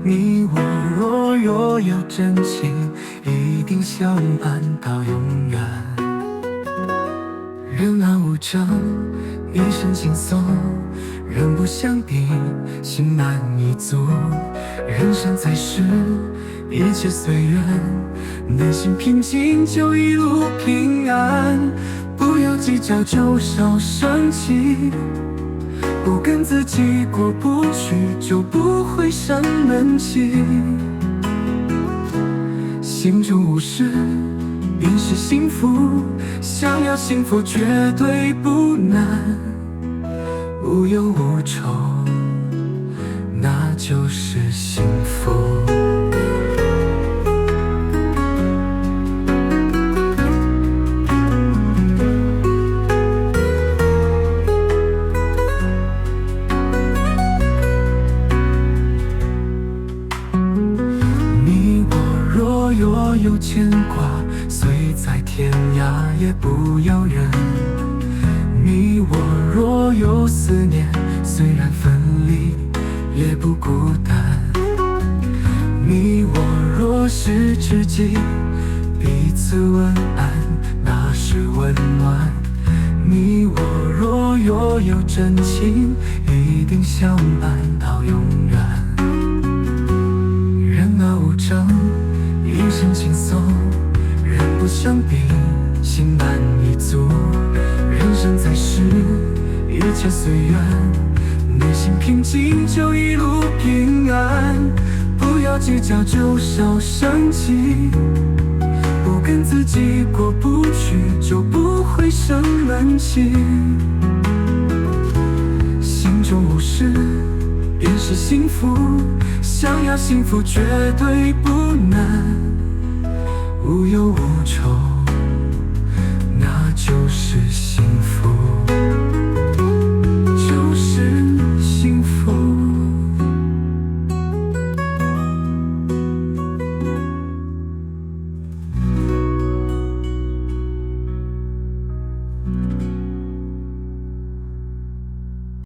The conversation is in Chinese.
你我若有真情，一定相伴到永远。人安无怔，一身轻松，人不相比，心满意足。人生在世，一切随缘，内心平静就一路平安。不要计较就少生气，不跟自己过不去，就不会生闷气。心中无事便是幸福，想要幸福绝对不难。无忧无愁，那就是幸福。你我若有牵挂，虽在天涯也不遥远。你我若有思念，虽然分离也不孤单。你我若是知己，彼此问安，那是温暖。你我若有真情，一定相伴到永远。人而无争，一身轻松，人不相比，心满意足。人生在世，一切随缘，内心平静就一路平安。不要计较就少生气，不跟自己过不去，就不会生闷气。心中无事便是幸福，想要幸福绝对不难。无忧无愁，那就是幸福。